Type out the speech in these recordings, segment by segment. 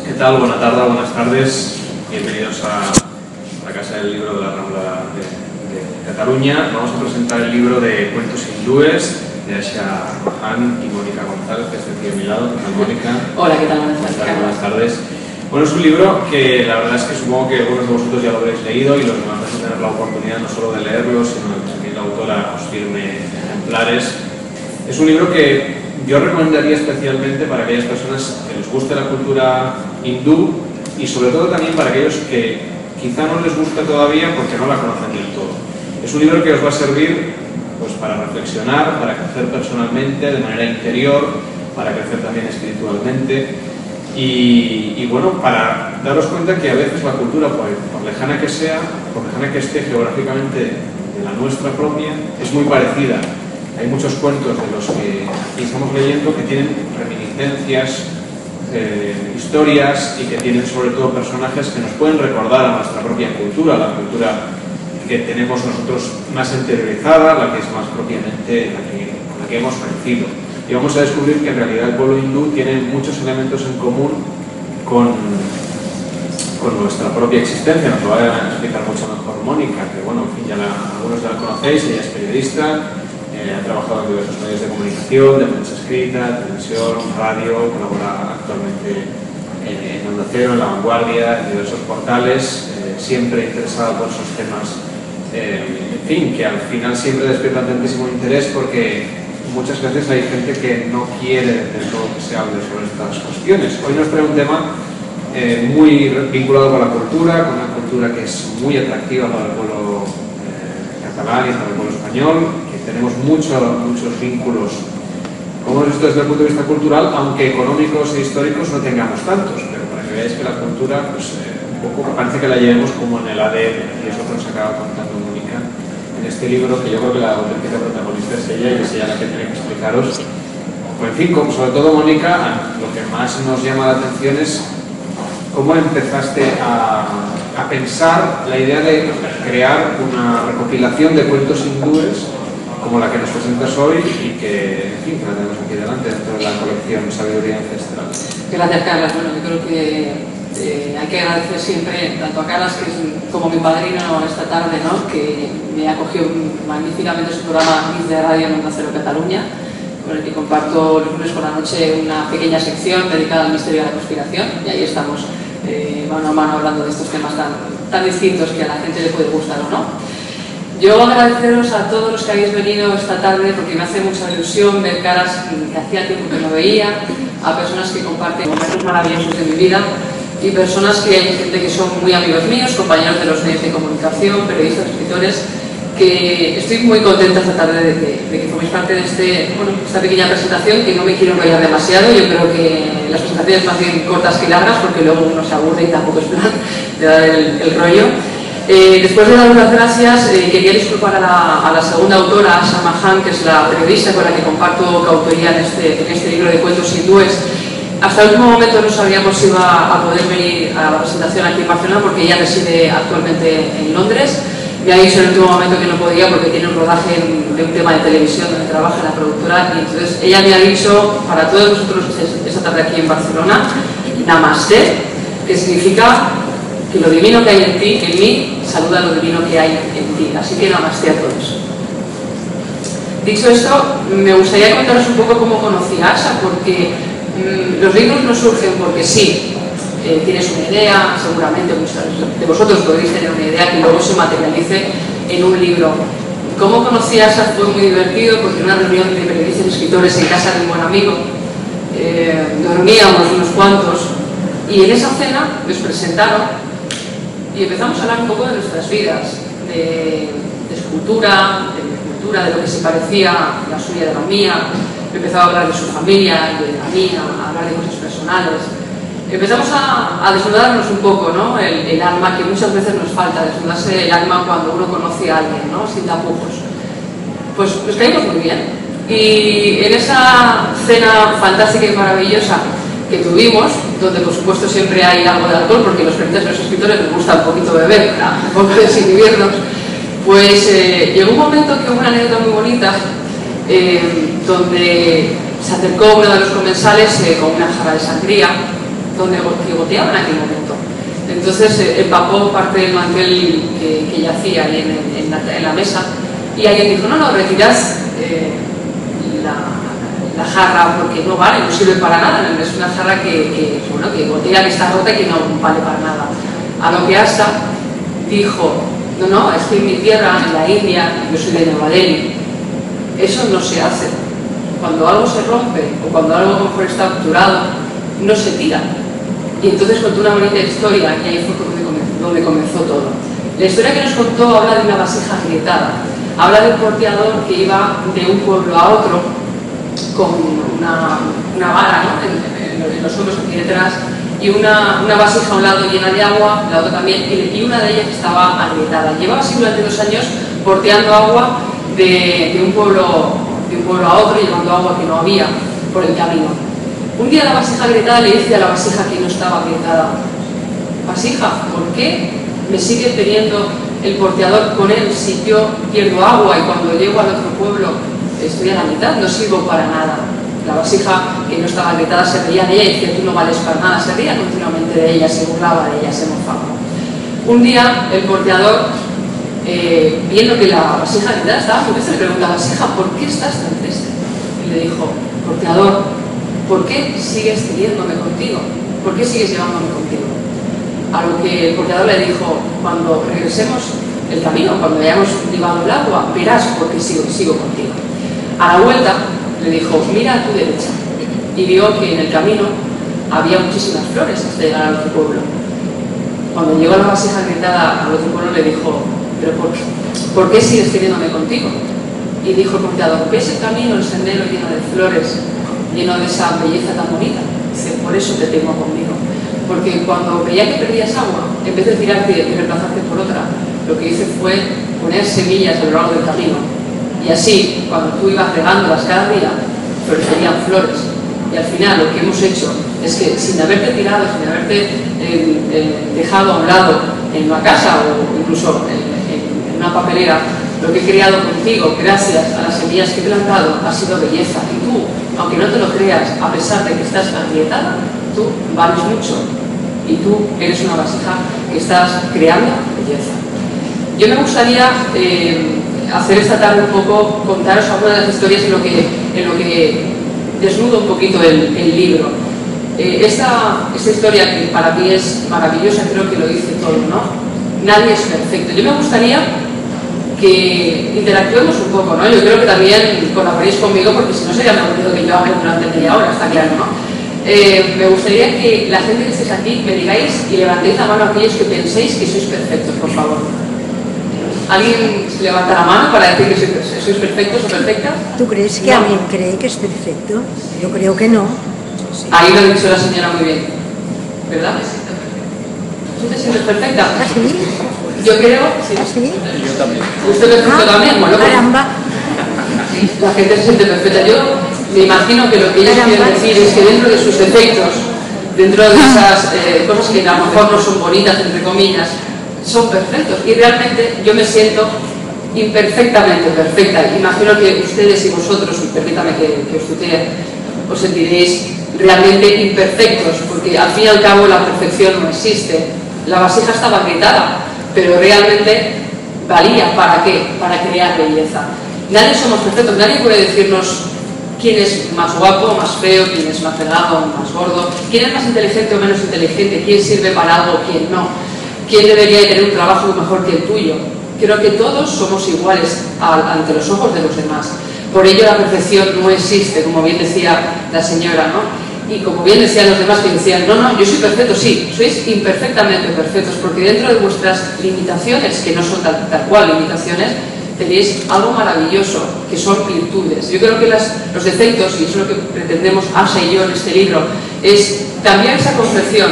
¿Qué tal? Buenas tardes, buenas tardes. Bienvenidos a la Casa del Libro de la Rambla de Cataluña. Vamos a presentar el libro de cuentos hindúes de Asha Mahan y Mónica González, que está aquí a mi lado. ¿Qué tal, Mónica? Hola, ¿qué tal? Buenas tardes. Bueno, es un libro que la verdad es que supongo que algunos de vosotros ya lo habréis leído y los demás vais a tener la oportunidad no solo de leerlo, sino que también la autora os firme ejemplares. Es un libro que yo recomendaría especialmente para aquellas personas que les guste la cultura hindú y sobre todo también para aquellos que quizá no les gusta todavía porque no la conocen del todo. Es un libro que os va a servir pues, para reflexionar, para crecer personalmente, de manera interior, para crecer también espiritualmente y bueno, para daros cuenta que a veces la cultura, por lejana que sea, por lejana que esté geográficamente de la nuestra propia, es muy parecida. Hay muchos cuentos de los que aquí estamos leyendo que tienen reminiscencias, historias y que tienen sobre todo personajes que nos pueden recordar a nuestra propia cultura, la cultura que tenemos nosotros más interiorizada, la que es más propiamente con la que hemos crecido. Y vamos a descubrir que en realidad el pueblo hindú tiene muchos elementos en común con nuestra propia existencia. Nos lo va a explicar mucho mejor Mónica, que bueno, en fin, algunos ya la conocéis, ella es periodista. Ha trabajado en diversos medios de comunicación, de prensa escrita, televisión, radio, colabora actualmente en Onda Cero, en La Vanguardia, en diversos portales, siempre interesada por esos temas, en fin, que al final siempre despiertan tantísimo interés porque muchas veces hay gente que no quiere del todo que se hable sobre estas cuestiones. Hoy nos trae un tema muy vinculado con la cultura, con una cultura que es muy atractiva para el pueblo catalán y para el pueblo español, que tenemos muchos vínculos, como hemos visto desde el punto de vista cultural, aunque económicos e históricos no tengamos tantos, pero para que veáis que la cultura, pues un poco parece que la llevemos como en el ADN, y eso nos acaba contando Mónica en este libro, que yo creo que la auténtica protagonista es ella y es ella la que tiene que explicaros. Pues en fin, sobre todo Mónica, lo que más nos llama la atención es cómo empezaste a pensar la idea de crear una recopilación de cuentos hindúes como la que nos presentas hoy y que, en fin, que la tenemos aquí delante dentro de la colección Sabiduría Ancestral. Gracias, Carlas. Bueno, yo creo que hay que agradecer siempre tanto a Carlas como mi padrino esta tarde, ¿no? Que me acogió magníficamente su programa Miss de Radio en Onda Cero Cataluña, con el que comparto los lunes por la noche una pequeña sección dedicada al misterio de la conspiración, y ahí estamos mano a mano hablando de estos temas tan distintos que a la gente le puede gustar o no. Yo agradeceros a todos los que habéis venido esta tarde porque me hace mucha ilusión ver caras que hacía tiempo que no veía, a personas que comparten momentos maravillosos de mi vida y personas que hay gente que son muy amigos míos, compañeros de los medios de comunicación, periodistas, escritores, que estoy muy contenta esta tarde de que forméis parte de esta pequeña presentación, que no me quiero enrollar demasiado. Yo creo que las presentaciones más bien cortas que largas porque luego uno se aburre y tampoco es plan de dar el rollo. Después de dar las gracias, quería disculpar a la segunda autora, Asha Mahan, que es la periodista con la que comparto coautoría en este libro de cuentos hindúes. Hasta el último momento no sabíamos si iba a poder venir a la presentación aquí en Barcelona porque ella reside actualmente en Londres. Me ha dicho en el último momento que no podía porque tiene un rodaje de un tema de televisión donde trabaja en la productora, y entonces ella me ha dicho para todos nosotros esta tarde aquí en Barcelona, Namaste, que significa que lo divino que hay en ti, en mí, saluda lo divino que hay en ti. Así que Namaste a todos. Dicho esto, me gustaría contaros un poco cómo conocí a Asha, porque los libros no surgen porque sí. Tienes una idea, seguramente muchos de vosotros podréis tener una idea que luego se materialice en un libro. Cómo conocí a Asha fue muy divertido porque en una reunión de periodistas y escritores en casa de un buen amigo, dormíamos unos cuantos y en esa cena nos presentaron y empezamos a hablar un poco de nuestras vidas, de escultura, de mi cultura, de lo que se parecía la suya de la mía. Empezaba a hablar de su familia, de la mía, a hablar de cosas personales. Empezamos a desnudarnos un poco, ¿no? El alma, que muchas veces nos falta, desnudarse el alma cuando uno conoce a alguien, ¿no? Sin tapujos. Pues nos caímos muy bien. Y en esa cena fantástica y maravillosa que tuvimos, donde por supuesto siempre hay algo de alcohol, porque los periodistas y los escritores les gusta un poquito beber para un poco desinhibirnos, pues llegó un momento que hubo una anécdota muy bonita, donde se acercó uno de los comensales con una jarra de sangría que goteaba en aquel momento. Entonces empapó parte del mantel que yacía ahí en la mesa, y alguien dijo, no, retirad la jarra porque no vale, no sirve para nada, es una jarra que gotea, que está rota y que no vale para nada. A lo que Asa dijo, no, es que en mi tierra, en la India, yo soy de Nueva Delhi, eso no se hace. Cuando algo se rompe o cuando algo a lo mejor está obturado, no se tira. Y entonces contó una bonita historia, y ahí fue donde comenzó todo. La historia que nos contó habla de una vasija agrietada, habla de un porteador que iba de un pueblo a otro con una vara, ¿no? en los hombros aquí detrás, y una vasija a un lado llena de agua, la otra también, y una de ellas estaba agrietada. Llevaba así durante 2 años porteando agua de un pueblo a otro, llevando agua que no había por el camino. Un día la vasija agrietada le dice a la vasija que no estaba agrietada, vasija, ¿por qué me sigue teniendo el porteador con él si yo pierdo agua y cuando llego al otro pueblo estoy a la mitad, no sirvo para nada? La vasija que no estaba agrietada se reía de ella y decía, tú no vales para nada, se reía continuamente de ella, se burlaba de ella, se mofaba. Un día el porteador, viendo que la vasija agrietada estaba muy triste, le pregunta a la vasija, ¿por qué estás tan triste? Y le dijo, porteador, ¿por qué sigues teniéndome contigo? ¿Por qué sigues llevándome contigo? A lo que el porteador le dijo, cuando regresemos el camino, cuando hayamos llevado el agua, verás por qué sigo contigo. A la vuelta le dijo, mira a tu derecha, y vio que en el camino había muchísimas flores hasta llegar al otro pueblo. Cuando llegó la vasija agrietada al otro pueblo le dijo, pero ¿por qué sigues teniéndome contigo? Y dijo el porteador, ¿ves el camino, el sendero lleno de flores, lleno de esa belleza tan bonita? Dice, por eso te tengo conmigo. Porque cuando veía que perdías agua, en vez de tirarte y reemplazarte por otra, lo que hice fue poner semillas a lo largo del camino. Y así, cuando tú ibas regándolas cada día, florecerían flores. Y al final lo que hemos hecho es que sin haberte tirado, sin haberte dejado a un lado en una casa o incluso en una papelera, lo que he creado contigo, gracias a las semillas que he plantado, ha sido belleza. Y tú, aunque no te lo creas, a pesar de que estás agrietada, tú vales mucho. Y tú eres una vasija que estás creando belleza. Yo me gustaría hacer esta tarde un poco, contaros algunas de las historias en lo que desnudo un poquito el libro. Esta historia, que para mí es maravillosa, creo que lo dice todo, ¿no? Nadie es perfecto. Yo me gustaría que interactuemos un poco, ¿no? Yo creo que también colaboréis conmigo, porque si no sería muy aburrido que yo hable durante media hora, está claro, ¿no? Me gustaría que la gente que estéis aquí me digáis y levantéis la mano a aquellos que penséis que sois perfectos, por favor. ¿Alguien levanta la mano para decir que sois perfectos o perfectas? ¿Tú crees que alguien cree que es perfecto? Yo creo que no. Ahí lo ha dicho la señora muy bien, ¿verdad? ¿Tú te sientes perfecta? ¿Ah, sí? Yo creo, sí. ¿Ah, sí? Yo también. ¿Usted perfecto también? Bueno, pues, Caramba. la gente se siente perfecta. Yo me imagino que lo que ellos quieren decir es que dentro de sus defectos, dentro de esas cosas que a lo mejor no son bonitas, entre comillas, son perfectos. Y realmente yo me siento imperfectamente perfecta. Imagino que ustedes y vosotros, y permítame que os tutee, os sentiréis realmente imperfectos, porque al fin y al cabo la perfección no existe. La vasija estaba agrietada, pero realmente valía ¿para qué? Para crear belleza. Nadie somos perfectos, nadie puede decirnos quién es más guapo o más feo, quién es más delgado o más gordo, quién es más inteligente o menos inteligente, quién sirve para algo o quién no, quién debería de tener un trabajo mejor que el tuyo. Creo que todos somos iguales ante los ojos de los demás. Por ello la perfección no existe, como bien decía la señora, ¿no? Y como bien decían los demás que decían, no, yo soy perfecto, sí, sois imperfectamente perfectos, porque dentro de vuestras limitaciones, que no son tal cual limitaciones, tenéis algo maravilloso, que son virtudes. Yo creo que los defectos, y eso es lo que pretendemos Asa y yo en este libro, es cambiar esa concepción,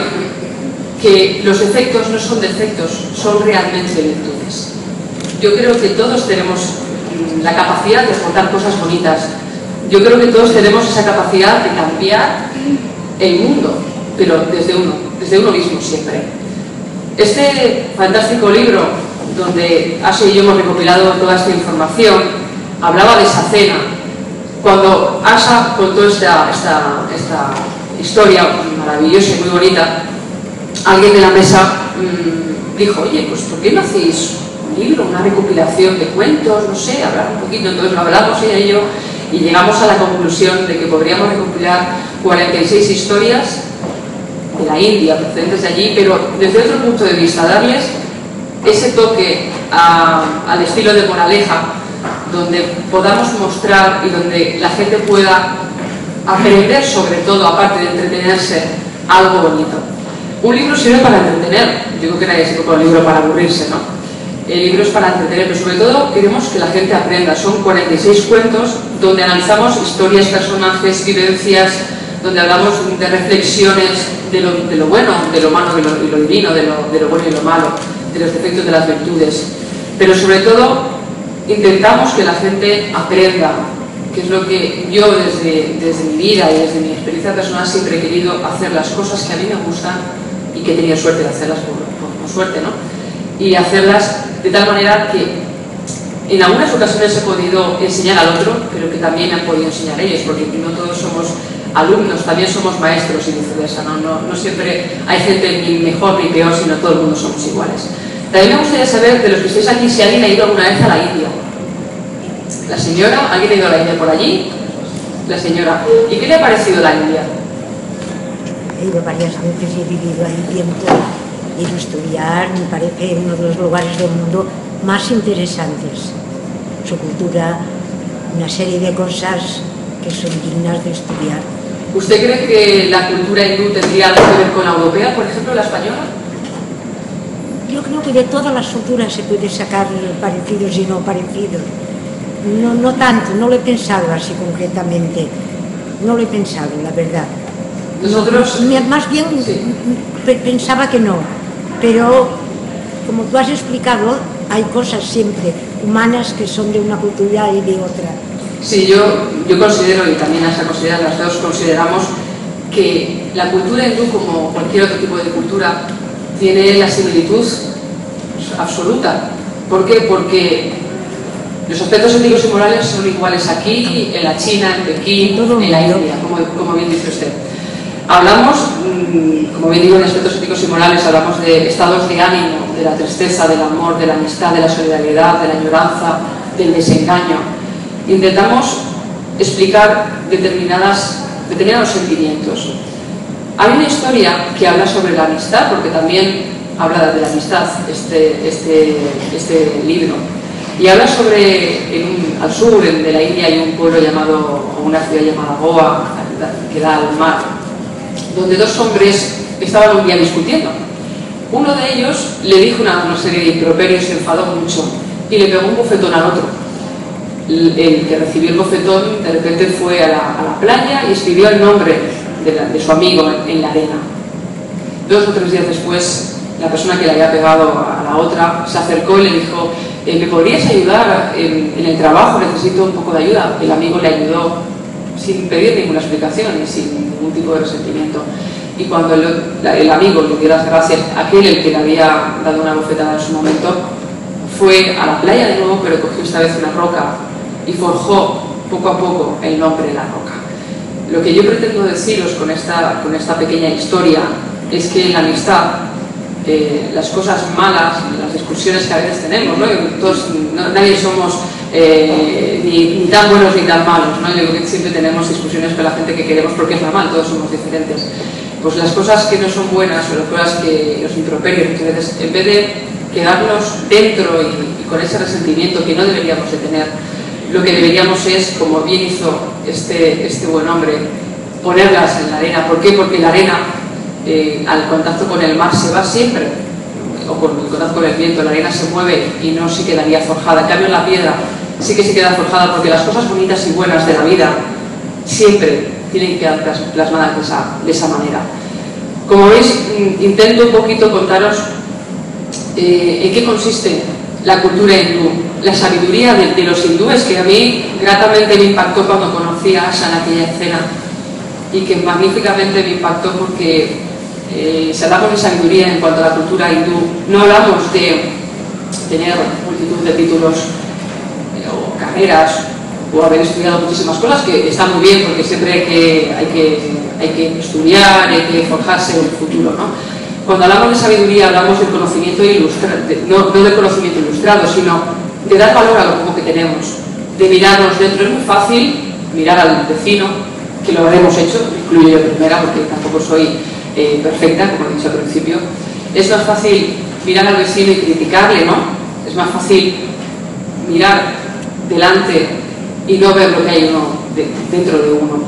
que los defectos no son defectos, son realmente virtudes. Yo creo que todos tenemos la capacidad de aportar cosas bonitas. Yo creo que todos tenemos esa capacidad de cambiar el mundo, pero desde uno mismo siempre. Este fantástico libro, donde Asa y yo hemos recopilado toda esta información, hablaba de esa cena. Cuando Asa contó esta historia maravillosa y muy bonita, alguien de la mesa dijo, oye, pues ¿por qué no hacéis un libro, una recopilación de cuentos, no sé, hablar un poquito? Entonces lo hablamos ella y yo y llegamos a la conclusión de que podríamos recopilar 46 historias de la India, procedentes de allí, pero desde otro punto de vista, darles ese toque al estilo de moraleja, donde podamos mostrar y donde la gente pueda aprender, sobre todo, aparte de entretenerse, algo bonito. Un libro sirve para entretener, digo que nadie sirve con un libro para aburrirse, ¿no? El libro es para entretener, pero sobre todo queremos que la gente aprenda. Son 46 cuentos donde analizamos historias, personajes, vivencias, donde hablamos de reflexiones de lo bueno, de lo malo y lo divino, de lo bueno y lo malo, de los defectos de las virtudes. Pero sobre todo intentamos que la gente aprenda, que es lo que yo desde mi vida y desde mi experiencia personal siempre he querido hacer, las cosas que a mí me gustan y que he tenido suerte de hacerlas por suerte, ¿no? Y hacerlas de tal manera que en algunas ocasiones he podido enseñar al otro, pero que también me han podido enseñar ellos, porque no todos somos alumnos, también somos maestros y viceversa, no siempre hay gente ni mejor ni peor, sino todo el mundo somos iguales. También me gustaría saber, de los que estáis aquí, si alguien ha ido alguna vez a la India. La señora, ¿alguien ha ido a la India por allí? La señora. ¿Y qué le ha parecido la India? He ido varias veces y he vivido ahí tiempo. He ido a estudiar, me parece uno de los lugares del mundo más interesantes. Su cultura, una serie de cosas que son dignas de estudiar. ¿Usted cree que la cultura hindú tendría algo que ver con la europea, por ejemplo, la española? Yo creo que de todas las culturas se puede sacar parecidos y no parecidos. No tanto, no lo he pensado así concretamente. No lo he pensado, la verdad. Nosotros... Más bien sí. Pensaba que no. Pero, como tú has explicado, hay cosas siempre humanas que son de una cultura y de otra. Sí, yo considero, y también las consideran, las dos consideramos, que la cultura hindú, como cualquier otro tipo de cultura, tiene la similitud absoluta. ¿Por qué? Porque los aspectos éticos y morales son iguales aquí, en la China, en Pekín, en la India, como bien dice usted. Hablamos, como bien digo, de aspectos éticos y morales, hablamos de estados de ánimo, de la tristeza, del amor, de la amistad, de la solidaridad, de la añoranza, del desengaño. Intentamos explicar determinados sentimientos. Hay una historia que habla sobre la amistad, porque también habla de la amistad este libro, y habla sobre, al sur de la India hay un pueblo llamado, o una ciudad llamada Goa, que da al mar, donde dos hombres estaban un día discutiendo. Uno de ellos le dijo una serie de improperios, se enfadó mucho y le pegó un bofetón al otro. El que recibió el bofetón de repente fue a la playa y escribió el nombre de su amigo en la arena. 2 o 3 días después, la persona que le había pegado a la otra se acercó y le dijo: ¿me podrías ayudar en el trabajo? Necesito un poco de ayuda. El amigo le ayudó sin pedir ninguna explicación y sin ningún tipo de resentimiento. Y cuando el amigo le dio las gracias, aquel el que le había dado una bofetada en su momento, fue a la playa de nuevo, pero cogió esta vez una roca y forjó poco a poco el nombre de la roca. Lo que yo pretendo deciros con esta pequeña historia es que en la amistad, las cosas malas, las discusiones que a veces tenemos, ¿no? Nadie somos ni tan buenos ni tan malos, ¿no? Yo creo que siempre tenemos discusiones con la gente que queremos porque es normal, todos somos diferentes. Pues las cosas que no son buenas o las cosas que los improperios, muchas veces, en vez de quedarnos dentro y con ese resentimiento que no deberíamos de tener, lo que deberíamos es, como bien hizo este buen hombre, ponerlas en la arena. ¿Por qué? Porque la arena, al contacto con el mar, se va siempre, o con el contacto con el viento, la arena se mueve y no se quedaría forjada. En cambio, en la piedra sí que se queda forjada, porque las cosas bonitas y buenas de la vida siempre tienen que quedar plasmadas de esa manera. Como veis, intento un poquito contaros en qué consiste la cultura hindú, la sabiduría de los hindúes, que a mí gratamente me impactó cuando conocí a Asha en aquella escena, y que magníficamente me impactó porque si hablamos de sabiduría en cuanto a la cultura hindú, no hablamos de tener multitud de títulos o carreras o haber estudiado muchísimas cosas, que está muy bien porque siempre hay hay que estudiar, hay que forjarse en el futuro, ¿no? Cuando hablamos de sabiduría hablamos del conocimiento ilustrado, no del conocimiento ilustrado, sino de dar valor a lo poco que tenemos, de mirarnos dentro. Es muy fácil mirar al vecino, que lo habremos hecho, incluyo yo primera porque tampoco soy perfecta, como he dicho al principio. Es más fácil mirar al vecino y criticarle, ¿no? Es más fácil mirar delante y no ver lo que hay dentro de uno.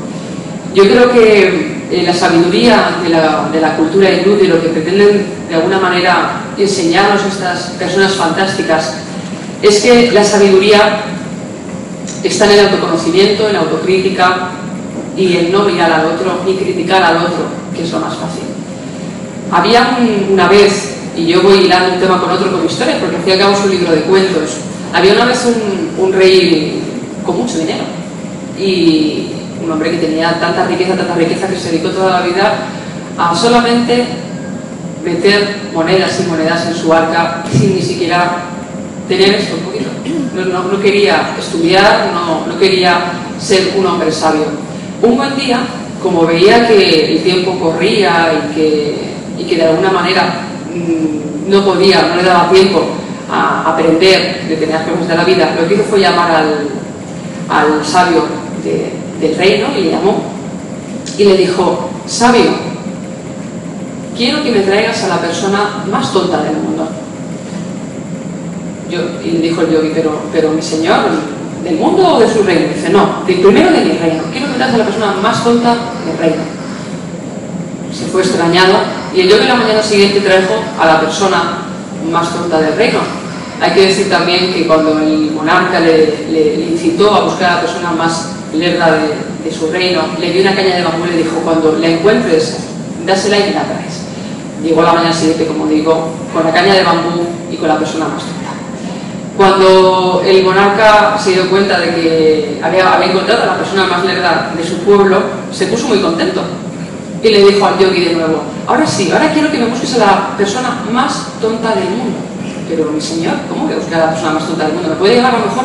Yo creo que la sabiduría de la cultura hindú y lo que pretenden de alguna manera enseñarnos estas personas fantásticas es que la sabiduría está en el autoconocimiento, en la autocrítica y en no mirar al otro ni criticar al otro, que es lo más fácil. Había una vez, y yo voy hilando un tema con otro con mi historia, porque al fin y al cabo es un libro de cuentos, había una vez un rey con mucho dinero y un hombre que tenía tanta riqueza que se dedicó toda la vida a solamente meter monedas y monedas en su arca sin ni siquiera tener esto un poquito. No quería estudiar, no quería ser un hombre sabio. Un buen día, como veía que el tiempo corría y que de alguna manera no le daba tiempo a aprender determinadas cosas de la vida, lo que hizo fue llamar al sabio del reino y le llamó y le dijo: sabio, quiero que me traigas a la persona más tonta del mundo. Y le dijo el yogi: pero mi señor, ¿del mundo o de su reino? Dice: no, primero de mi reino, quiero que me traigas a la persona más tonta del reino. Se fue extrañado y el yogi la mañana siguiente trajo a la persona más tonta del reino. Hay que decir también que cuando el monarca le incitó a buscar a la persona más lerda de su reino, le dio una caña de bambú y le dijo: cuando la encuentres, dásela y me la traes. Llegó la mañana siguiente, como digo, con la caña de bambú y con la persona más tonta. Cuando el monarca se dio cuenta de que había encontrado a la persona más lerda de su pueblo, se puso muy contento y le dijo al yogi de nuevo: ahora sí, ahora quiero que me busques a la persona más tonta del mundo. Pero mi señor, ¿cómo que buscar a la persona más tonta del mundo? Me puede llevar a lo mejor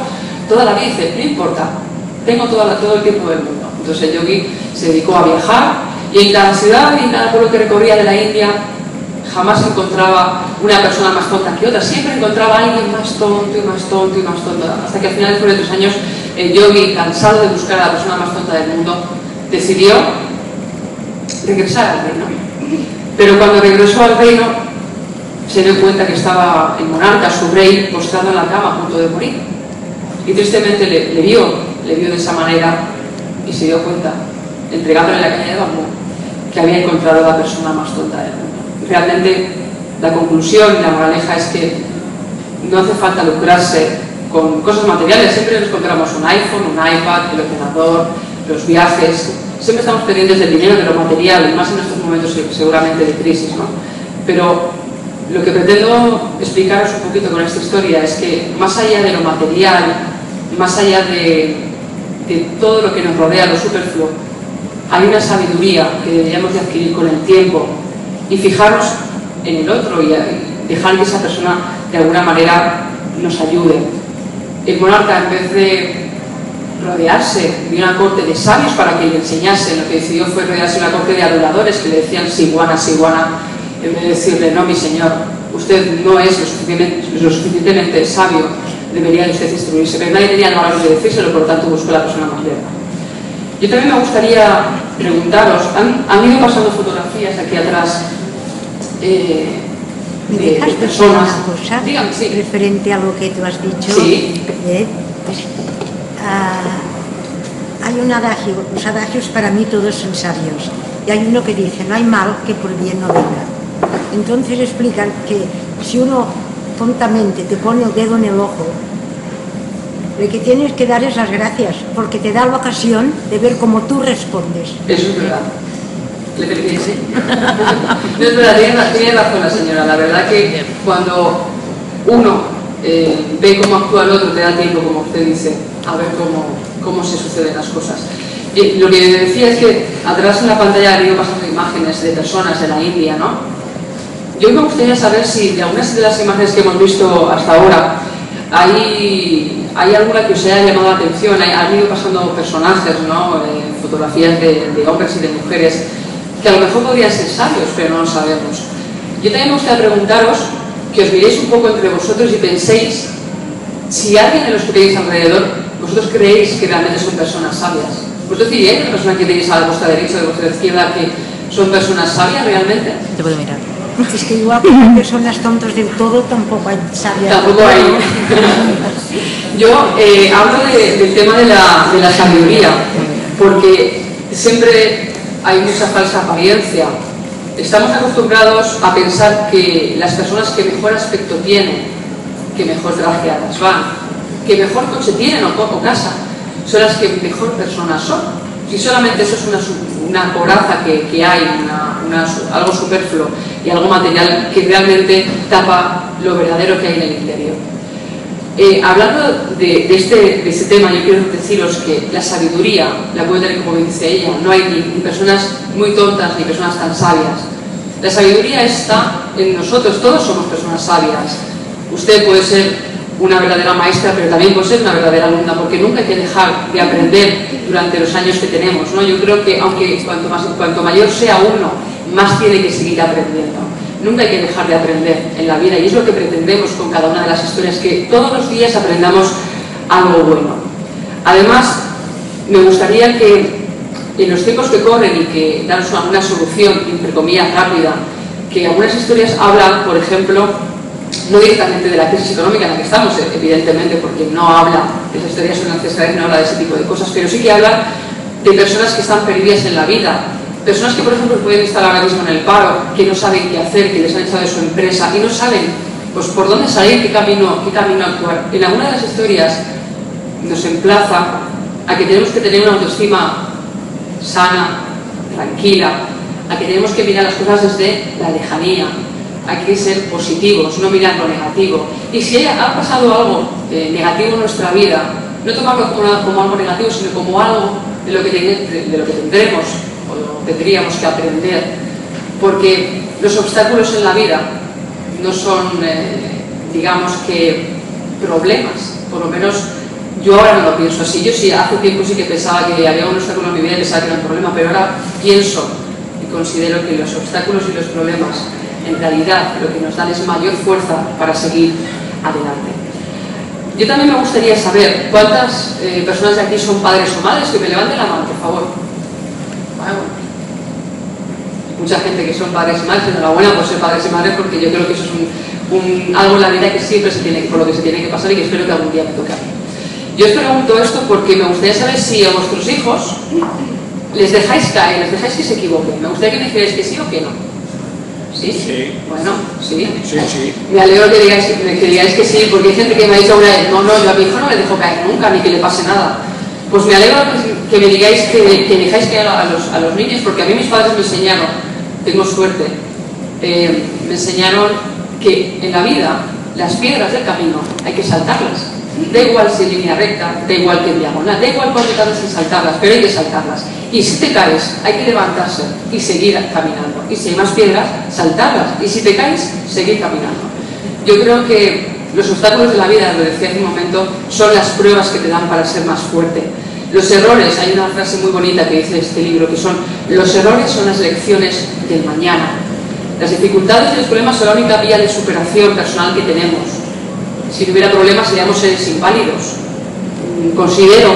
toda la vida. Y dice: no importa, tengo todo el tiempo del mundo. Entonces el yogi se dedicó a viajar y en cada ciudad y en cada pueblo que recorría de la India jamás encontraba una persona más tonta que otra, siempre encontraba a alguien más tonto y más tonto y más tonto, hasta que al final, después de 3 años, el yogi, cansado de buscar a la persona más tonta del mundo, decidió regresar al reino. Pero cuando regresó al reino se dio cuenta que estaba el monarca, su rey, postrado en la cama a punto de morir, y tristemente le vio de esa manera y se dio cuenta, entregándole la caña de bambú, que había encontrado a la persona más tonta del mundo. Realmente la conclusión y la moraleja es que no hace falta lucrarse con cosas materiales. Siempre nos encontramos un iPhone, un iPad, el ordenador, los viajes. Siempre estamos pendientes del dinero, de lo material, más en estos momentos seguramente de crisis, ¿no? Pero lo que pretendo explicaros un poquito con esta historia es que más allá de lo material, más allá de todo lo que nos rodea, lo superfluo, hay una sabiduría que deberíamos de adquirir con el tiempo y fijarnos en el otro y dejar que esa persona de alguna manera nos ayude. El monarca, en vez de rodearse de una corte de sabios para que le enseñasen, lo que decidió fue rodearse de una corte de adoradores que le decían siguana, siguana, en vez de decirle: no, mi señor, usted no es lo suficientemente sabio, debería de usted instruirse. Pero nadie tenía el valor de decírselo, por lo tanto buscó a la persona más lerda. Yo también me gustaría preguntaros, han ido pasando fotografías aquí atrás de personas. Una cosa, dígame, sí, referente a lo que tú has dicho. Sí. Hay un adagio, los adagios para mí todos son sabios, y hay uno que dice: no hay mal que por bien no venga. Entonces explican que si uno tontamente te pone el dedo en el ojo, lo que tienes que dar es las gracias, porque te da la ocasión de ver cómo tú respondes. Eso es verdad. Le felicito. No, es verdad, tiene razón la señora. La verdad que cuando uno ve cómo actúa el otro, te da tiempo, como usted dice, a ver cómo se suceden las cosas. Y lo que decía es que atrás en la pantalla han ido pasando imágenes de personas de la India, ¿no? Yo me gustaría saber si de algunas de las imágenes que hemos visto hasta ahora hay alguna que os haya llamado la atención. Han ido pasando personajes, ¿no? Fotografías de hombres y de mujeres que a lo mejor podrían ser sabios, pero no lo sabemos. Yo también me gustaría preguntaros que os miréis un poco entre vosotros y penséis si alguien de los que tenéis alrededor, vosotros creéis que realmente son personas sabias. ¿Vosotros diríais que las personas que tenéis a la vuestra derecha o de vuestra izquierda que son personas sabias realmente? Te puedo mirar. Es que igual que personas tontas del todo tampoco hay sabias. Tampoco hay. Yo hablo del tema de la sabiduría, porque siempre hay mucha falsa apariencia. Estamos acostumbrados a pensar que las personas que mejor aspecto tienen, que mejor trajeadas van, que mejor coche tienen o casa, son las que mejor personas son. Si solamente eso es una coraza que hay, algo superfluo y algo material que realmente tapa lo verdadero que hay en el interior. Hablando de este tema, yo quiero deciros que la sabiduría la puede tener, como dice ella, no hay ni personas muy tontas ni personas tan sabias. La sabiduría está en nosotros, todos somos personas sabias. Usted puede ser una verdadera maestra, pero también puede ser una verdadera alumna, porque nunca hay que dejar de aprender durante los años que tenemos, ¿no? Yo creo que aunque cuanto mayor sea uno, más tiene que seguir aprendiendo. Nunca hay que dejar de aprender en la vida, y es lo que pretendemos con cada una de las historias, que todos los días aprendamos algo bueno. Además, me gustaría que en los tiempos que corren y que daros una solución, entre comillas, rápida, que algunas historias hablan, por ejemplo, no directamente de la crisis económica en la que estamos, evidentemente, porque no habla, esas historias son ancestrales, no habla de ese tipo de cosas, pero sí que habla de personas que están perdidas en la vida, personas que, por ejemplo, pueden estar ahora mismo en el paro, que no saben qué hacer, que les han echado de su empresa y no saben pues por dónde salir, qué camino actuar. En alguna de las historias nos emplaza a que tenemos que tener una autoestima sana, tranquila, a que tenemos que mirar las cosas desde la lejanía. Hay que ser positivos, no mirar lo negativo. Y si ha pasado algo negativo en nuestra vida, no tomarlo como algo negativo, sino como algo de lo que tendremos o tendríamos que aprender. Porque los obstáculos en la vida no son, digamos que, problemas. Por lo menos yo ahora no lo pienso así. Yo sí, hace tiempo sí que pensaba que había un obstáculo en mi vida y pensaba que era un problema, pero ahora pienso y considero que los obstáculos y los problemas en realidad lo que nos dan es mayor fuerza para seguir adelante. Yo también me gustaría saber cuántas personas de aquí son padres o madres, que me levanten la mano, por favor. Bueno, mucha gente que son padres y madres, enhorabuena por ser padres y madres, porque yo creo que eso es algo en la vida que siempre por lo que se tiene que pasar y que espero que algún día me toque a mí. Yo os pregunto esto porque me gustaría saber si a vuestros hijos les dejáis caer, les dejáis que se equivoquen. Me gustaría que me dijerais que sí o que no. ¿Sí? Sí. Bueno, sí. Sí, sí. Me alegro que digáis que sí, porque hay gente que me ha dicho una vez, no, yo a mi hijo no le dejo caer nunca, ni que le pase nada. Pues me alegro que me digáis que dejáis caer a los niños, porque a mí mis padres me enseñaron, tengo suerte, me enseñaron que en la vida las piedras del camino hay que saltarlas. Da igual si en línea recta, da igual que en diagonal, da igual cuánto tardes en saltarlas, pero hay que saltarlas. Y si te caes, hay que levantarse y seguir caminando. Y si hay más piedras, saltarlas. Y si te caes, seguir caminando. Yo creo que los obstáculos de la vida, lo decía hace un momento, son las pruebas que te dan para ser más fuerte. Los errores, hay una frase muy bonita que dice este libro, que son: los errores son las lecciones del mañana. Las dificultades y los problemas son la única vía de superación personal que tenemos. Si no hubiera problemas, seríamos seres inválidos. Considero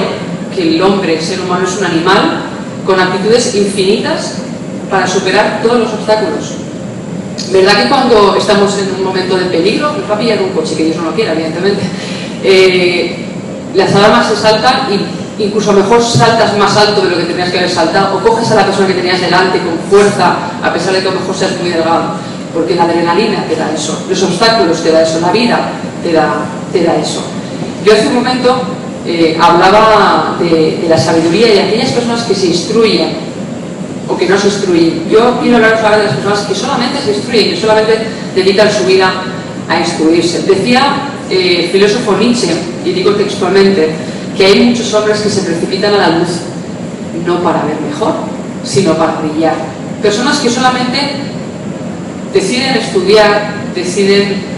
que el hombre, el ser humano, es un animal con aptitudes infinitas para superar todos los obstáculos. ¿Verdad que cuando estamos en un momento de peligro, nos va a pillar un coche, que Dios no lo quiera, evidentemente, las alarmas se saltan y incluso a lo mejor saltas más alto de lo que tenías que haber saltado, o coges a la persona que tenías delante con fuerza, a pesar de que a lo mejor seas muy delgado, porque la adrenalina te da eso, los obstáculos te da eso, la vida te da eso. Yo hace un momento hablaba de la sabiduría y de aquellas personas que se instruyen o que no se instruyen. Yo quiero hablaros ahora de las personas que solamente se instruyen, que solamente dedican su vida a instruirse. Decía el filósofo Nietzsche, y digo textualmente, que hay muchos hombres que se precipitan a la luz no para ver mejor, sino para brillar. Personas que solamente deciden estudiar, deciden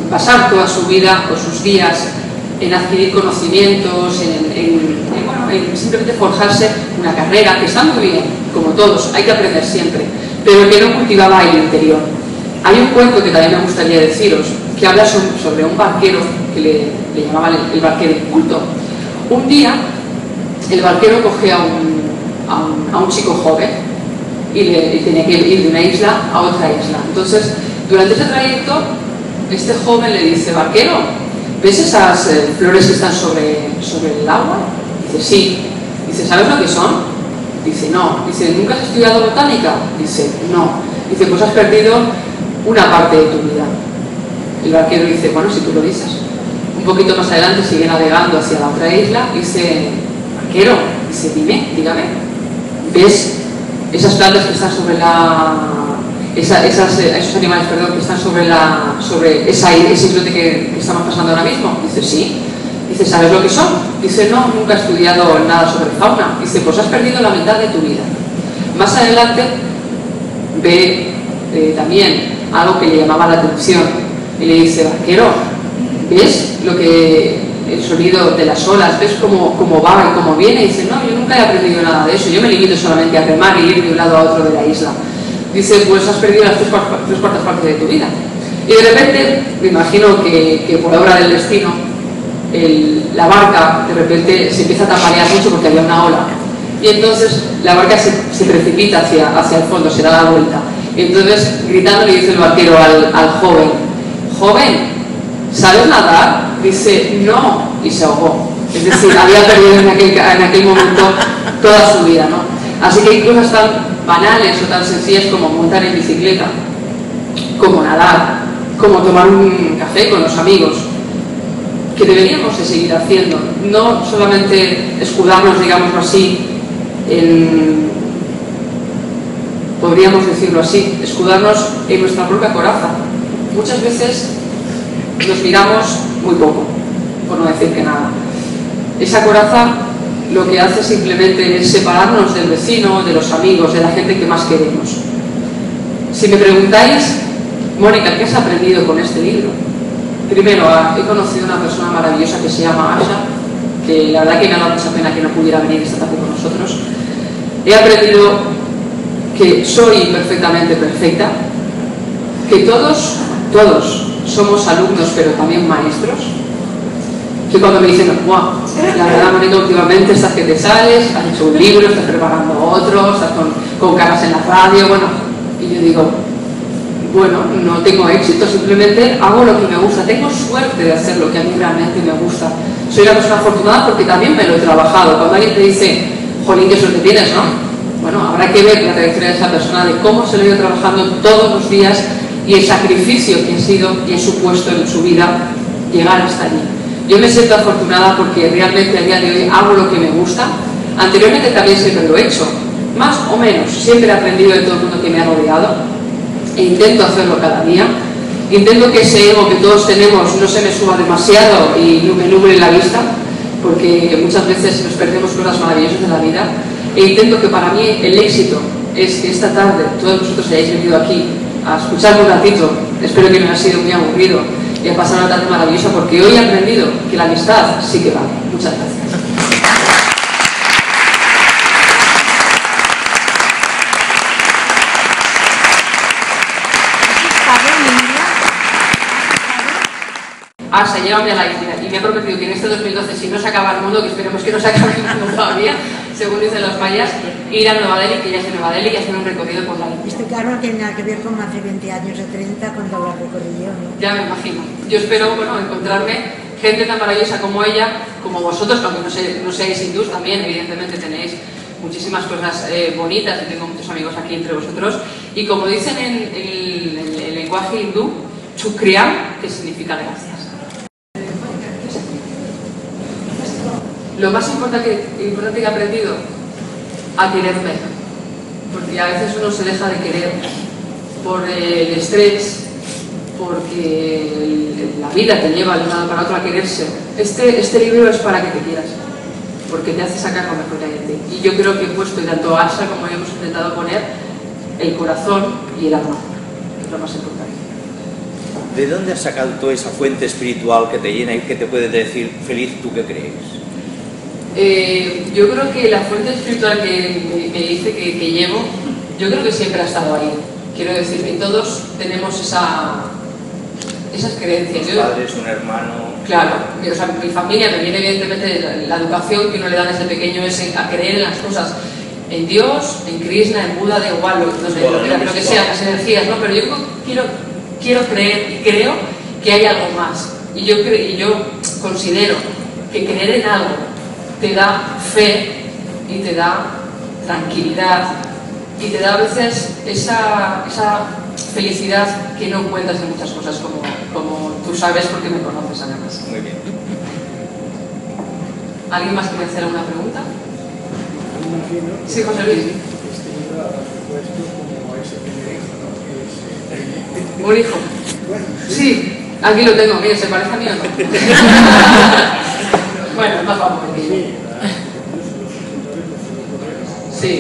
pasar toda su vida o sus días en adquirir conocimientos, en simplemente forjarse una carrera, que está muy bien, como todos, hay que aprender siempre, pero que no cultivaba el interior. Hay un cuento que también me gustaría deciros, que habla sobre un barquero, que le llamaban el barquero inculto. Un día, el barquero coge a un chico joven y tenía que ir de una isla a otra isla. Entonces, durante ese trayecto, este joven le dice: barquero, ¿ves esas flores que están sobre el agua? Dice: sí. Dice: ¿sabes lo que son? Dice: no. Dice: ¿nunca has estudiado botánica? Dice: no. Dice: pues has perdido una parte de tu vida. El barquero dice: bueno, si tú lo dices. Un poquito más adelante sigue navegando hacia la otra isla y dice: barquero, dice, dígame, ¿ves esas plantas que están sobre esos animales, perdón, que están sobre ese islote que estamos pasando ahora mismo? Dice: sí. Dice: ¿sabes lo que son? Dice: no, nunca he estudiado nada sobre fauna. Dice: pues has perdido la mitad de tu vida. Más adelante ve también algo que le llamaba la atención y le dice: barquero, ¿ves el sonido de las olas? ¿Ves cómo va y cómo viene? Y dice: no, yo nunca he aprendido nada de eso, yo me limito solamente a remar y ir de un lado a otro de la isla. Dice: pues has perdido las tres cuartas partes de tu vida. Y de repente, me imagino que por obra del destino, la barca de repente se empieza a tambalear mucho porque había una ola. Y entonces la barca se precipita hacia el fondo, se da la vuelta. Y entonces, gritando, le dice el barquero al joven: joven, ¿sabes nadar? Dice: no, y se ahogó. Es decir, había perdido en aquel momento toda su vida, ¿no? Así que hay cosas tan banales o tan sencillas como montar en bicicleta, como nadar, como tomar un café con los amigos, que deberíamos de seguir haciendo, no solamente escudarnos, digámoslo así, podríamos decirlo así, escudarnos en nuestra propia coraza. Muchas veces nos miramos muy poco, por no decir que nada. Esa coraza lo que hace simplemente es separarnos del vecino, de los amigos, de la gente que más queremos. Si me preguntáis: Mónica, ¿qué has aprendido con este libro? Primero, he conocido a una persona maravillosa que se llama Asha, que la verdad que me ha dado mucha pena que no pudiera venir esta tarde con nosotros. He aprendido que soy perfectamente perfecta, que todos somos alumnos pero también maestros, que cuando me dicen: wow, la verdad, Mónica, últimamente estás que te sales, has hecho un libro, estás preparando otro, estás con caras en la radio, bueno, y yo digo: bueno, no tengo éxito, simplemente hago lo que me gusta, tengo suerte de hacer lo que a mí realmente me gusta. Soy una persona afortunada porque también me lo he trabajado. Cuando alguien te dice: jolín, qué suerte tienes, ¿no? Bueno, habrá que ver la trayectoria de esa persona, de cómo se lo ha ido trabajando todos los días y el sacrificio que ha sido y ha supuesto en su vida llegar hasta allí. Yo me siento afortunada porque realmente a día de hoy hago lo que me gusta. Anteriormente también siempre lo he hecho, más o menos, siempre he aprendido de todo el mundo que me ha rodeado e intento hacerlo cada día. Intento que ese ego que todos tenemos no se me suba demasiado y me nuble la vista, porque muchas veces nos perdemos cosas maravillosas de la vida. E intento que para mí el éxito es que esta tarde todos vosotros hayáis venido aquí a escucharme un ratito, espero que no haya sido muy aburrido, y a pasar una tarde maravillosa, porque hoy he aprendido que la amistad sí que vale. Muchas gracias. Asha, llévame a la isla, y me ha prometido que en este 2012, si no se acaba el mundo, que esperemos que no se acabe el mundo todavía, según dicen los mayas, ir a Nueva Delhi, que ya es en Nueva Delhi, y hacer un recorrido por la India. Este carro no tiene nada que ver con hace 20 años o 30 cuando lo recorrí yo, ¿no? Ya me imagino. Yo espero, bueno, encontrarme gente tan maravillosa como ella, como vosotros, aunque no seáis hindús, también evidentemente tenéis muchísimas cosas bonitas, y tengo muchos amigos aquí entre vosotros, y como dicen en el lenguaje hindú, Shukriya, que significa gracias. Lo más importante que he aprendido, a quererme, porque a veces uno se deja de querer por el estrés, porque la vida te lleva de un lado para otro a quererse. Este libro es para que te quieras, porque te hace sacar lo mejor que hay en ti. Y yo creo que he puesto, y tanto Asha como hemos intentado poner, el corazón y el alma, que es lo más importante. ¿De dónde has sacado toda esa fuente espiritual que te llena y que te puede decir feliz tú que crees? Yo creo que la fuente espiritual que me dice que llevo, yo creo que siempre ha estado ahí. Quiero decir que todos tenemos esas creencias. Tus padres, un hermano... Claro, o sea, mi familia me viene evidentemente la educación que uno le da desde pequeño es a creer en las cosas, en Dios, en Krishna, en Buda, da igual, lo que sea, las energías, ¿no? Pero yo quiero creer y creo que hay algo más. Y yo considero que creer en algo te da fe y te da tranquilidad y te da a veces esa felicidad que no encuentras en muchas cosas, como tú sabes porque me conoces además. Muy bien. ¿Alguien más quiere hacer alguna pregunta? Imagino que Sí, José Luis. este libro habrá supuesto como ese primer hijo, ¿no? Que es, ¿Un hijo? bueno, Sí, aquí lo tengo, mire, ¿se parece a mí o no? Bueno, es más guapo que sí, yo. incluso los escritores de los correos. Sí,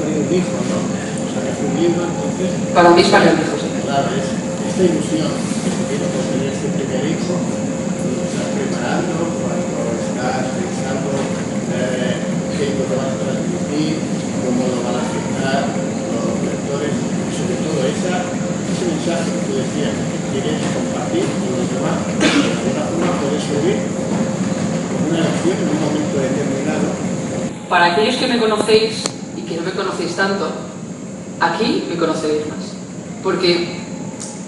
Un hijo, ¿no? O sea, que fue un libro, entonces, para mí es para el hijo, sí. claro, es esta ilusión que se tiene por tener este primer hijo, lo estás preparando cuando estás pensando qué es lo que vas a transmitir, cómo lo van a afectar los lectores, y sobre todo ese mensaje que tú decías que quieres compartir con los demás, de alguna forma puedes servir como una lección en un momento determinado. Para aquellos que me conocéis y que no me conocéis tanto, aquí me conoceréis más. Porque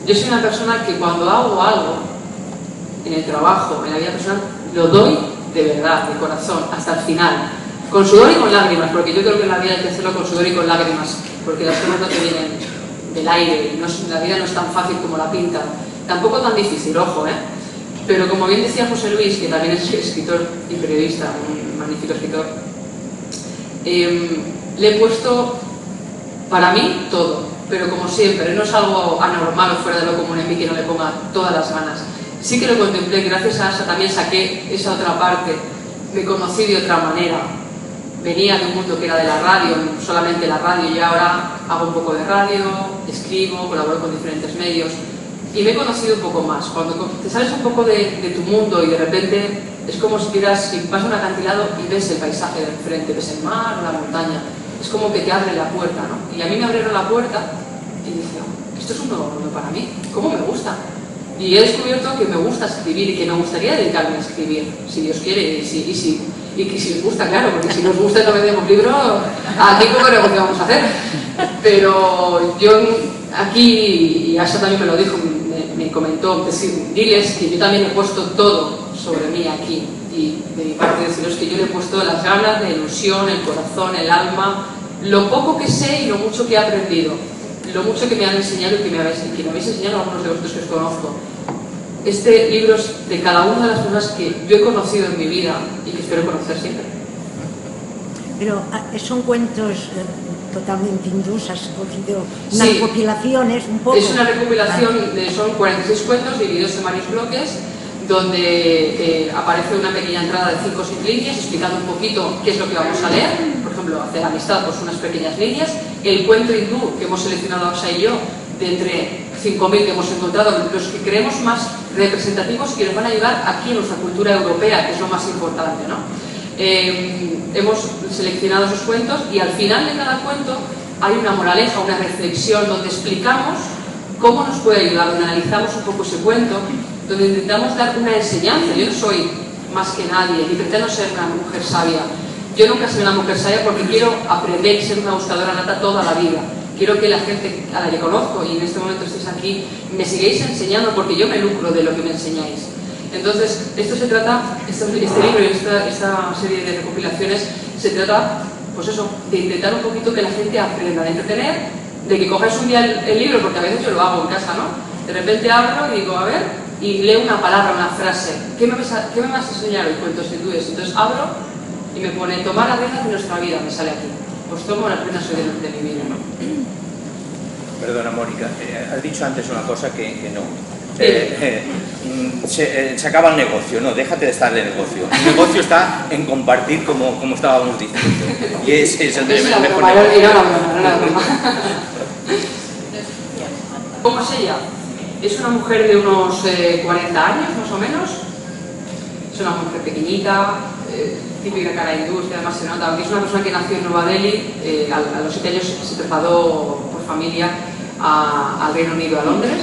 yo soy una persona que cuando hago algo, en el trabajo, en la vida personal, lo doy de verdad, de corazón, hasta el final. Con sudor y con lágrimas, porque yo creo que en la vida hay que hacerlo con sudor y con lágrimas, porque las cosas no te vienen del aire, la vida no es tan fácil como la pinta. Tampoco tan difícil, ojo, ¿eh? Pero como bien decía José Luis, que también es escritor y periodista, un magnífico escritor, le he puesto, para mí, todo. Pero como siempre, no es algo anormal o fuera de lo común en mí que no le ponga todas las ganas. Sí que lo contemplé, gracias a Asa también saqué esa otra parte, me conocí de otra manera. Venía de un mundo que era de la radio, solamente la radio, y ahora hago un poco de radio, escribo, colaboro con diferentes medios y me he conocido un poco más. Cuando te sales un poco de tu mundo y de repente es como si vas a un acantilado y ves el paisaje de enfrente, ves el mar o la montaña, es como que te abre la puerta, ¿no? Y a mí me abrieron la puerta y dije, oh, esto es un nuevo mundo para mí, ¿cómo me gusta? Y he descubierto que me gusta escribir y que me gustaría dedicarme a escribir, si Dios quiere, y si les gusta, claro, porque si nos gusta y no vendemos libros, aquí poco negocio vamos a hacer. Pero yo aquí, y Asha también me lo dijo, me comentó, diles que yo también he puesto todo sobre mí aquí. Y de mi parte deciros que yo le he puesto las ganas, la ilusión, el corazón, el alma, lo poco que sé y lo mucho que he aprendido, lo mucho que me han enseñado y que me habéis enseñado algunos de vosotros que os conozco. Este libro es de cada una de las personas que yo he conocido en mi vida y que espero conocer siempre. Pero son cuentos totalmente hindús, has cogido unas recopilaciones un poco. Es una recopilación, son 46 cuentos divididos en varios bloques, donde aparece una pequeña entrada de 5 o 6 líneas explicando un poquito qué es lo que vamos a leer. Por ejemplo, hacer amistad, pues unas pequeñas líneas. El cuento hindú que hemos seleccionado Asha y yo, de entre 5.000 que hemos encontrado, los que creemos más representativos y que nos van a ayudar aquí en nuestra cultura europea, que es lo más importante, ¿no? Hemos seleccionado esos cuentos y al final de cada cuento hay una moraleja, una reflexión donde explicamos cómo nos puede ayudar, donde analizamos un poco ese cuento, donde intentamos dar una enseñanza. Yo no soy más que nadie, ni pretendo ser una mujer sabia. Yo nunca soy una mujer sabia porque quiero aprender y ser una buscadora nata toda la vida. Quiero que la gente a la que conozco y en este momento estéis aquí, me sigáis enseñando porque yo me lucro de lo que me enseñáis. Entonces, esto se trata, este libro y esta serie de recopilaciones, se trata, pues eso, de intentar un poquito que la gente aprenda, de entretener, de que cogáis un día el libro, porque a veces yo lo hago en casa, ¿no? De repente abro y digo, a ver, y leo una palabra, una frase. ¿Qué me vas a enseñar hoy? Cuentos hindúes. Entonces abro y me pone, tomar las riendas de nuestra vida, me sale aquí. Pues tomo las riendas de mi vida, ¿no? Perdona, Mónica, has dicho antes una cosa que no. Se acaba el negocio, no, déjate de estar de negocio. El negocio está en compartir como estábamos diciendo. Y es el mejor negocio. ¿Cómo es ella? Es una mujer de unos 40 años, más o menos. Es una mujer pequeñita, típica cara hindú, que además se nota, que es una persona que nació en Nueva Delhi, a los 7 años se trasladó por familia al Reino Unido, a Londres.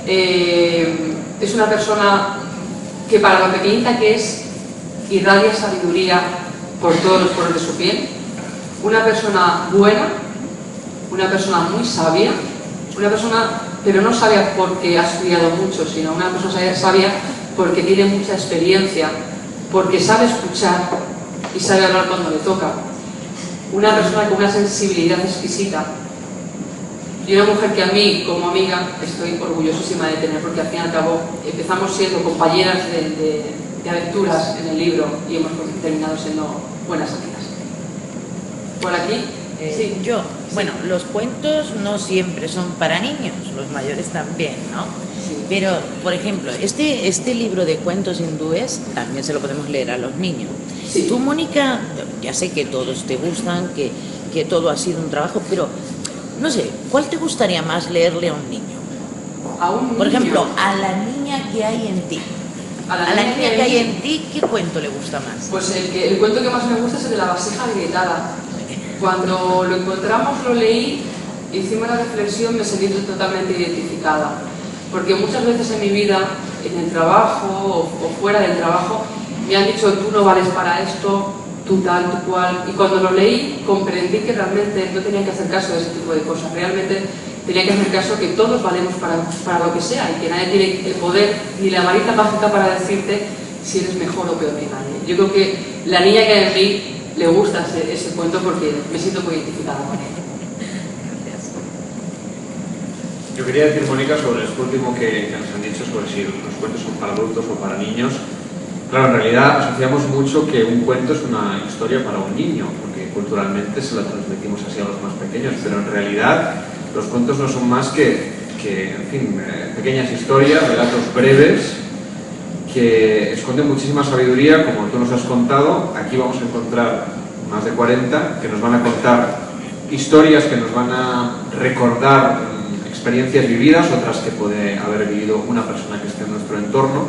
Es una persona que para lo pequeñita que es, irradia sabiduría por todos los poros de su piel, una persona buena, una persona muy sabia, una persona, pero no sabia porque ha estudiado mucho, sino una persona sabia porque tiene mucha experiencia, porque sabe escuchar y sabe hablar cuando le toca, una persona con una sensibilidad exquisita y una mujer que a mí, como amiga, estoy orgullosísima de tener, porque al fin y al cabo empezamos siendo compañeras de aventuras en el libro y hemos terminado siendo buenas amigas. ¿Por aquí? Sí. Yo, bueno, los cuentos no siempre son para niños, los mayores también, ¿no? Sí. Pero, por ejemplo, este libro de cuentos hindúes también se lo podemos leer a los niños. Sí. Tú, Mónica, ya sé que todos te gustan, que todo ha sido un trabajo, pero no sé, ¿cuál te gustaría más leerle a un niño? A un Por niño. ejemplo, a la niña que hay en ti. A la niña que hay en ti, ¿qué cuento le gusta más? Pues el cuento que más me gusta es el de la vasija agrietada. Cuando lo encontramos, lo leí, hicimos la reflexión, me sentí totalmente identificada. Porque muchas veces en mi vida, en el trabajo o fuera del trabajo, me han dicho, tú no vales para esto, tú tal, tú cual. Y cuando lo leí, comprendí que realmente no tenía que hacer caso de ese tipo de cosas. Realmente tenía que hacer caso que todos valemos para lo que sea y que nadie tiene el poder ni la varita mágica para decirte si eres mejor o peor que nadie. Yo creo que la niña que hay en mí le gusta ese cuento porque me siento muy identificada con él. Yo quería decir, Mónica, sobre esto último que nos han dicho sobre si los cuentos son para adultos o para niños. Claro, en realidad asociamos mucho que un cuento es una historia para un niño, porque culturalmente se la transmitimos así a los más pequeños, pero en realidad los cuentos no son más que en fin, pequeñas historias, relatos breves, que esconden muchísima sabiduría, como tú nos has contado. Aquí vamos a encontrar más de 40 que nos van a contar historias que nos van a recordar experiencias vividas, otras que puede haber vivido una persona que esté en nuestro entorno,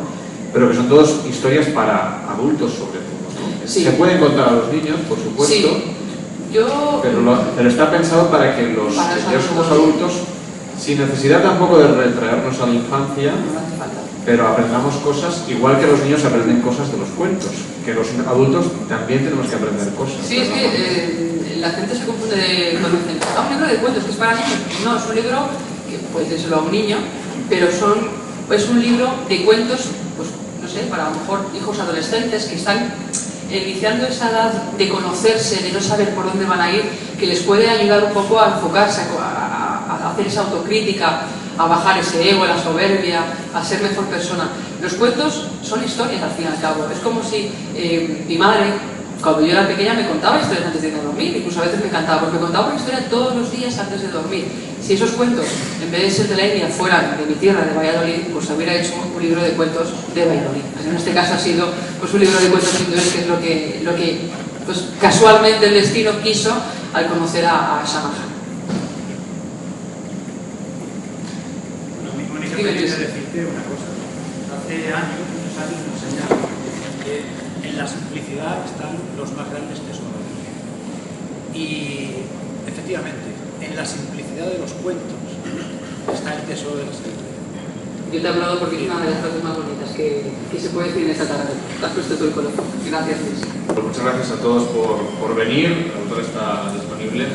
pero que son todas historias para adultos sobre todo, ¿no? Sí. Se pueden contar a los niños, por supuesto, Sí. pero está pensado para que los que ya somos adultos, sin necesidad tampoco de retraernos a la infancia, No hace falta. pero aprendamos cosas, igual que los niños aprenden cosas de los cuentos, que los adultos también tenemos que aprender cosas. Sí, es que la gente se confunde cuando dicen, un libro de cuentos que es para niños. No, es un libro que puedes decirlo a un niño, pero es un libro de cuentos, pues no sé, para a lo mejor hijos adolescentes que están iniciando esa edad de conocerse, de no saber por dónde van a ir, que les puede ayudar un poco a enfocarse, a hacer esa autocrítica, a bajar ese ego, la soberbia, a ser mejor persona. Los cuentos son historias al fin y al cabo. Es como si mi madre, cuando yo era pequeña, me contaba historias antes de irme a dormir, incluso a veces me encantaba, porque me contaba una historia todos los días antes de dormir. Si esos cuentos, en vez de ser de la India, fueran de mi tierra, de Valladolid, pues hubiera hecho un libro de cuentos de Valladolid. En este caso ha sido pues, un libro de cuentos hindúes, que es lo que pues, casualmente el destino quiso al conocer a Shamahan. Mónica, quería decirte una cosa. Hace muchos años me enseñaron que en la simplicidad están los más grandes tesoros. Y efectivamente, en la simplicidad de los cuentos está el tesoro de la sabiduría. Yo te he hablado porque es una de las frases más bonitas que se puede decir en esta tarde. Te has puesto tú el corazón. Gracias, Luis. Pues muchas gracias a todos por venir. El autor está disponible.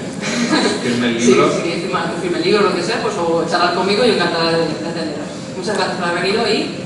Firme el Sí, libro. si queréis firmar el libro o lo que sea, pues o charlar conmigo y encantada de atenderos. Muchas gracias por haber venido y